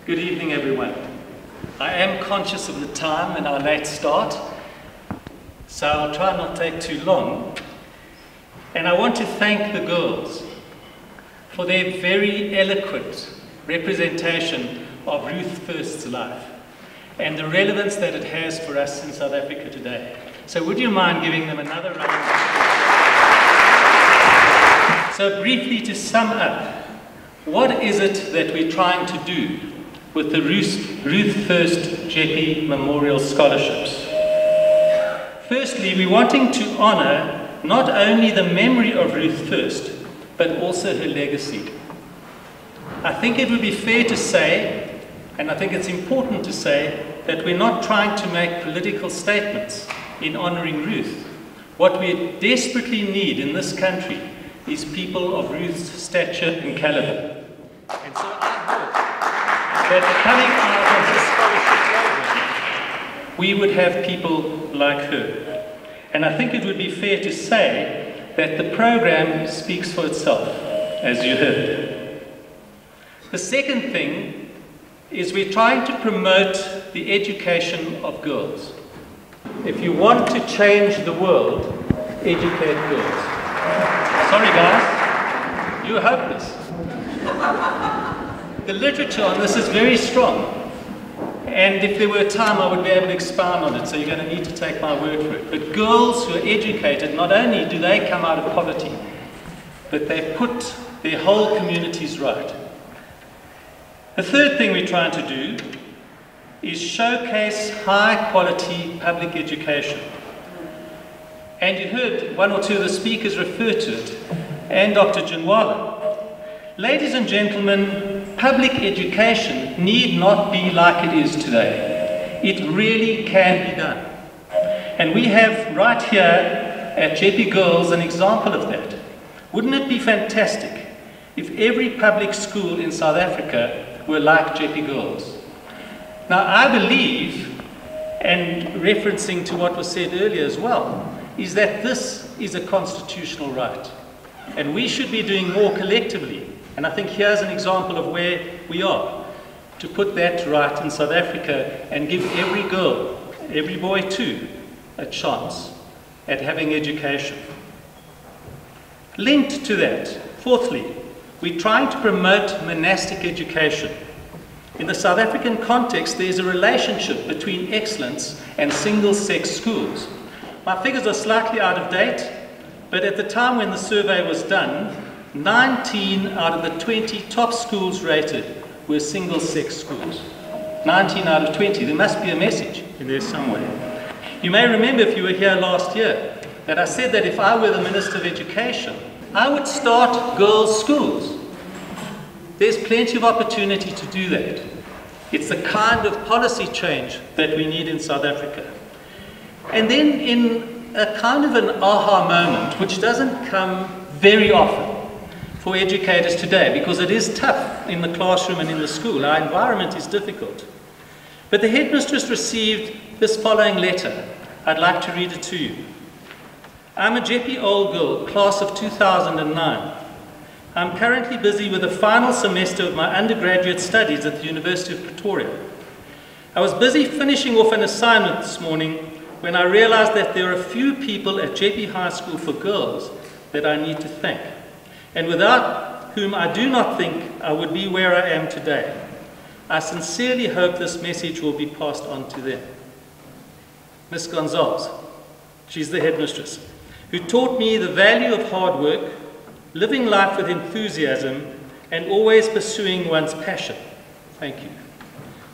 Good evening, everyone. I am conscious of the time and our late start, so I'll try not to take too long. And I want to thank the girls for their very eloquent representation of Ruth First's life and the relevance that it has for us in South Africa today. So would you mind giving them another round? So briefly, to sum up, what is it that we're trying to do with the Ruth First JEPPE Memorial Scholarships? Firstly, we're wanting to honour not only the memory of Ruth First, but also her legacy. I think it would be fair to say, and I think it's important to say, that we're not trying to make political statements in honouring Ruth. What we desperately need in this country is people of Ruth's stature and calibre. And so I hope that coming out of this scholarship program, we would have people like her. And I think it would be fair to say that the program speaks for itself, as you heard. The second thing is we're trying to promote the education of girls. If you want to change the world, educate girls. Sorry guys, you're hopeless. The literature on this is very strong, and if there were time I would be able to expound on it, so you're going to need to take my word for it. But girls who are educated, not only do they come out of poverty, but they put their whole communities right. The third thing we're trying to do is showcase high quality public education. And you heard one or two of the speakers refer to it, and Dr. Janwala. Ladies and gentlemen, public education need not be like it is today. It really can be done. And we have right here at JEPPE Girls an example of that. Wouldn't it be fantastic if every public school in South Africa were like JEPPE Girls? Now I believe, and referencing to what was said earlier as well, is that this is a constitutional right. And we should be doing more collectively. And I think here's an example of where we are, to put that right in South Africa and give every girl, every boy too, a chance at having education. Linked to that, fourthly, we're trying to promote monastic education. In the South African context, there's a relationship between excellence and single-sex schools. My figures are slightly out of date, but at the time when the survey was done, 19 out of the 20 top schools rated were single-sex schools. 19 out of 20. There must be a message in there somewhere. You may remember, if you were here last year, that I said that if I were the Minister of Education, I would start girls' schools. There's plenty of opportunity to do that. It's the kind of policy change that we need in South Africa. And then in a kind of an aha moment, which doesn't come very often for educators today, because it is tough in the classroom and in the school. Our environment is difficult. But the headmistress received this following letter. I'd like to read it to you. I'm a JEPPE old girl, class of 2009. I'm currently busy with the final semester of my undergraduate studies at the University of Pretoria. I was busy finishing off an assignment this morning when I realized that there are a few people at JEPPE High School for Girls that I need to thank, and without whom I do not think I would be where I am today. I sincerely hope this message will be passed on to them. Miss Gonzalez, she's the headmistress, who taught me the value of hard work, living life with enthusiasm, and always pursuing one's passion. Thank you.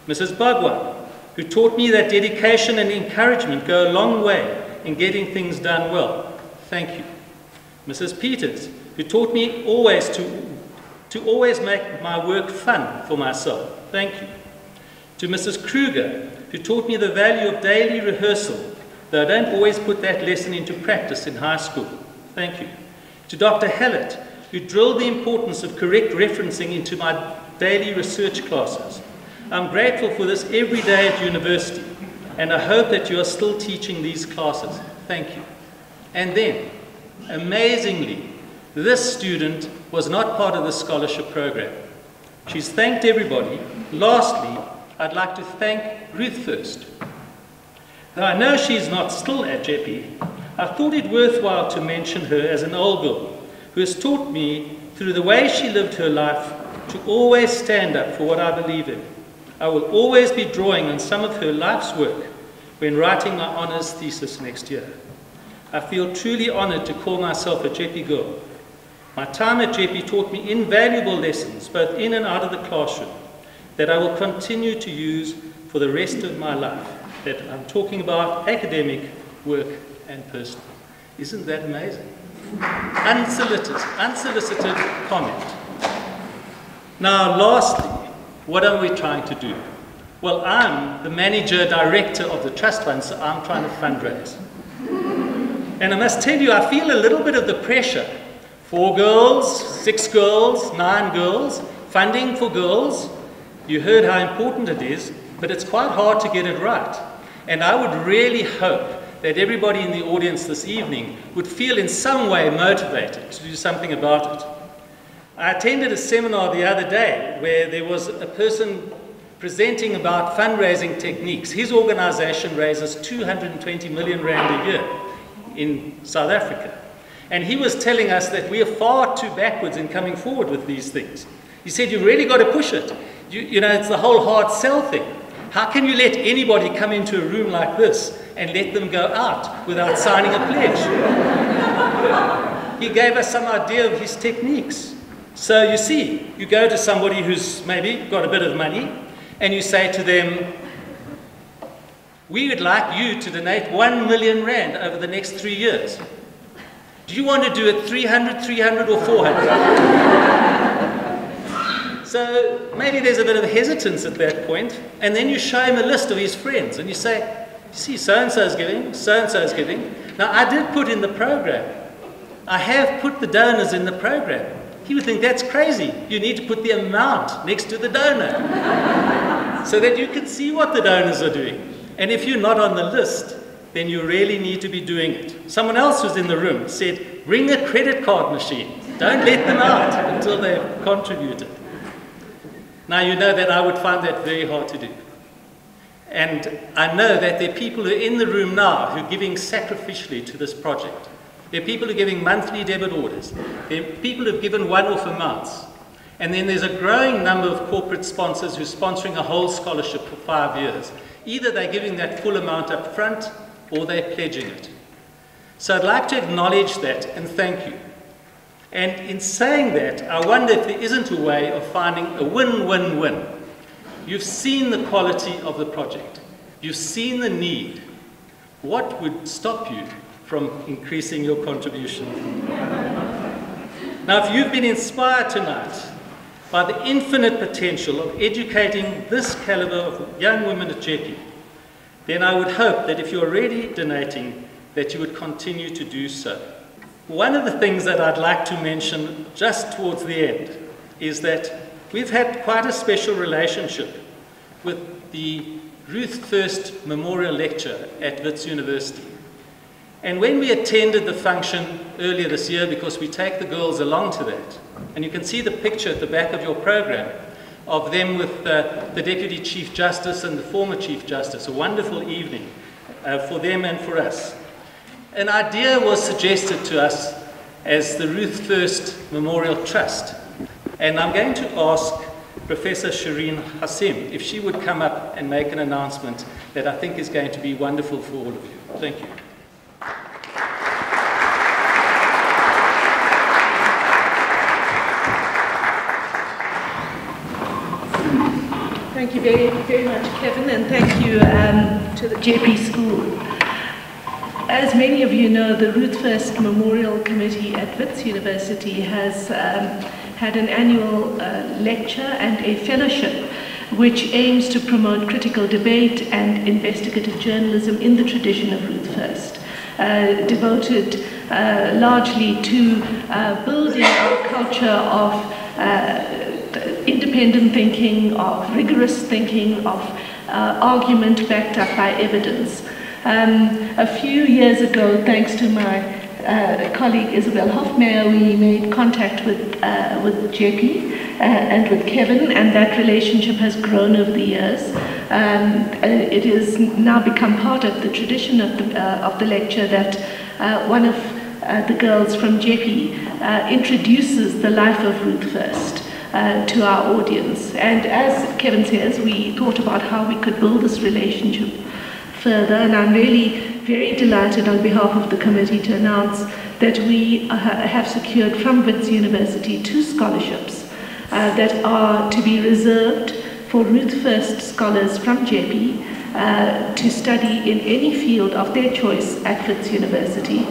Mrs. Bagwa, who taught me that dedication and encouragement go a long way in getting things done well. Thank you. Mrs. Peters, who taught me always to always make my work fun for myself. Thank you. To Mrs. Kruger, who taught me the value of daily rehearsal, though I don't always put that lesson into practice in high school. Thank you. To Dr. Hallett, who drilled the importance of correct referencing into my daily research classes. I'm grateful for this every day at university, and I hope that you are still teaching these classes. Thank you. And then, amazingly, this student was not part of the scholarship program. She's thanked everybody, Lastly, I'd like to thank Ruth first. Though I know she's not still at JEPPE, I thought it worthwhile to mention her as an old girl who has taught me, through the way she lived her life, to always stand up for what I believe in. I will always be drawing on some of her life's work when writing my honours thesis next year. I feel truly honoured to call myself a JEPPE girl. My time at JEPPE taught me invaluable lessons, both in and out of the classroom, that I will continue to use for the rest of my life, that I'm talking about academic, work and personal. Isn't that amazing? Unsolicited comment. Now lastly, what are we trying to do? Well, I'm the manager director of the trust fund, so I'm trying to fundraise. And I must tell you, I feel a little bit of the pressure. 4 girls, 6 girls, 9 girls, funding for girls. You heard how important it is, but it's quite hard to get it right. And I would really hope that everybody in the audience this evening would feel in some way motivated to do something about it. I attended a seminar the other day where there was a person presenting about fundraising techniques. His organization raises 220 million rand a year in South Africa. And he was telling us that we are far too backwards in coming forward with these things. He said, you really got to push it. You know, it's the whole hard sell thing. How can you let anybody come into a room like this and let them go out without signing a pledge? He gave us some idea of his techniques. So you see, you go to somebody who's maybe got a bit of money and you say to them, we would like you to donate 1 million rand over the next 3 years. Do you want to do it 300, 300 or 400? So maybe there's a bit of hesitance at that point, and then you show him a list of his friends and you say, you see, so-and-so's giving, so-and-so's giving. Now I did put in the program. I have put the donors in the program. He would think that's crazy. You need to put the amount next to the donor so that you can see what the donors are doing. And if you're not on the list, then you really need to be doing it. Someone else who's in the room said, bring a credit card machine. Don't let them out until they've contributed. Now you know that I would find that very hard to do. And I know that there are people who are in the room now who are giving sacrificially to this project. There are people who are giving monthly debit orders. There are people who have given one-off amounts. And then there's a growing number of corporate sponsors who are sponsoring a whole scholarship for 5 years. Either they're giving that full amount up front or they're pledging it. So I'd like to acknowledge that and thank you. And in saying that, I wonder if there isn't a way of finding a win-win-win. You've seen the quality of the project. You've seen the need. What would stop you from increasing your contribution? Now, if you've been inspired tonight by the infinite potential of educating this caliber of young women at JEPPE, then I would hope that if you're already donating, that you would continue to do so. One of the things that I'd like to mention just towards the end is that we've had quite a special relationship with the Ruth First Memorial Lecture at Wits University. And when we attended the function earlier this year, because we take the girls along to that, and you can see the picture at the back of your program of them with the Deputy Chief Justice and the former Chief Justice, a wonderful evening for them and for us. An idea was suggested to us as the Ruth First Memorial Trust. And I'm going to ask Professor Shireen Hassim if she would come up and make an announcement that I think is going to be wonderful for all of you. Thank you. Thank you very, very much, Kevin, and thank you to the JEPPE School. As many of you know, the Ruth First Memorial Committee at Wits University has had an annual lecture and a fellowship which aims to promote critical debate and investigative journalism in the tradition of Ruth First, devoted largely to building our culture of independent thinking, of rigorous thinking, of argument backed up by evidence. A few years ago, thanks to my colleague Isabel Hofmeyer, we made contact with JEPPE, and with Kevin, and that relationship has grown over the years. It has now become part of the tradition of the lecture that one of the girls from JEPPE introduces the life of Ruth first to our audience. And as Kevin says, we thought about how we could build this relationship further, and I'm really very delighted on behalf of the committee to announce that we have secured from Wits University 2 scholarships that are to be reserved for Ruth First scholars from JEPPE to study in any field of their choice at Wits University.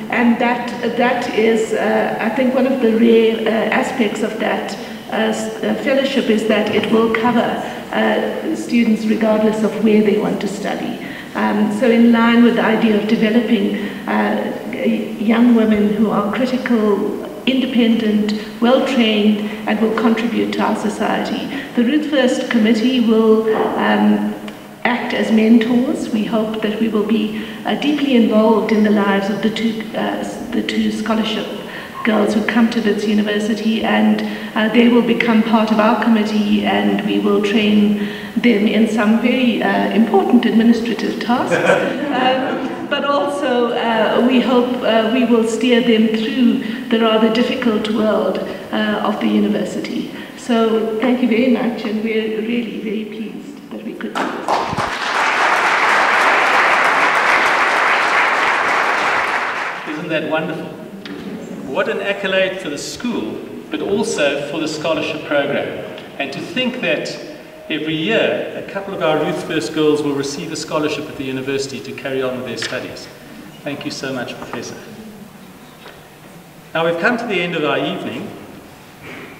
And that is, I think, one of the rare aspects of that fellowship is that it will cover students regardless of where they want to study. So in line with the idea of developing young women who are critical, independent, well-trained, and will contribute to our society, the Ruth First Committee will act as mentors. We hope that we will be deeply involved in the lives of the two scholarship girls who come to Wits University, and they will become part of our committee, and we will train them in some very important administrative tasks. But also we hope we will steer them through the rather difficult world of the university. So thank you very much, and we're really very pleased that we could do this. Isn't that wonderful? What an accolade for the school, but also for the scholarship program. And to think that every year a couple of our Ruth First girls will receive a scholarship at the university to carry on with their studies. Thank you so much, Professor. Now we've come to the end of our evening,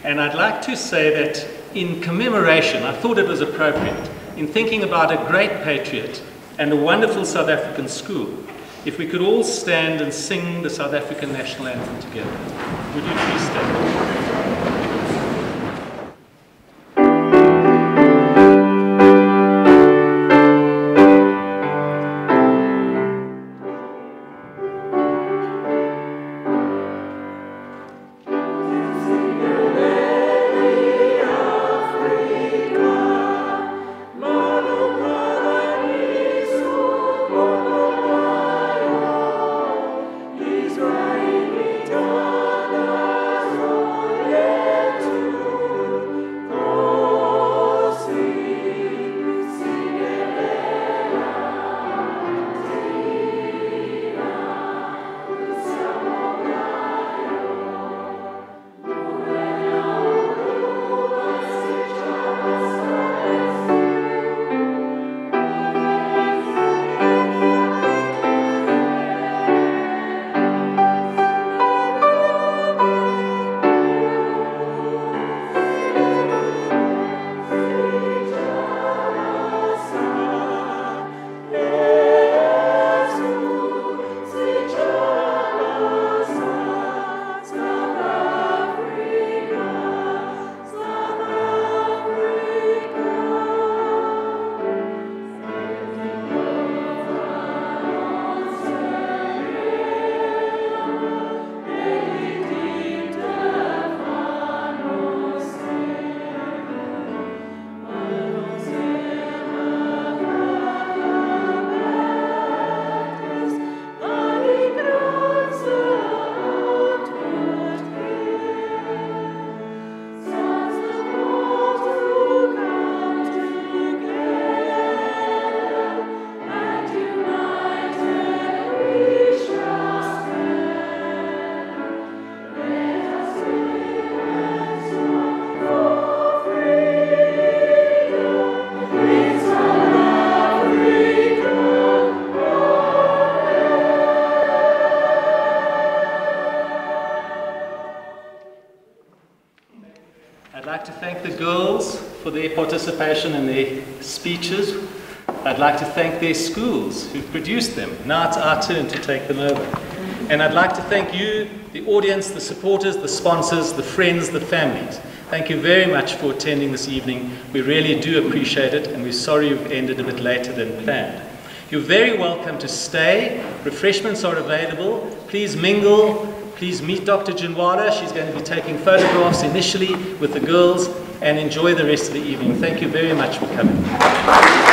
and I'd like to say that in commemoration, I thought it was appropriate, in thinking about a great patriot and a wonderful South African school, if we could all stand and sing the South African national anthem together. Would you please stand? For their participation in their speeches. I'd like to thank their schools who produced them. Now it's our turn to take them over. And I'd like to thank you, the audience, the supporters, the sponsors, the friends, the families. Thank you very much for attending this evening. We really do appreciate it, and we're sorry you've ended a bit later than planned. You're very welcome to stay. Refreshments are available. Please mingle, Please meet Dr. Jinwara. She's going to be taking photographs initially with the girls, and enjoy the rest of the evening. Thank you very much for coming.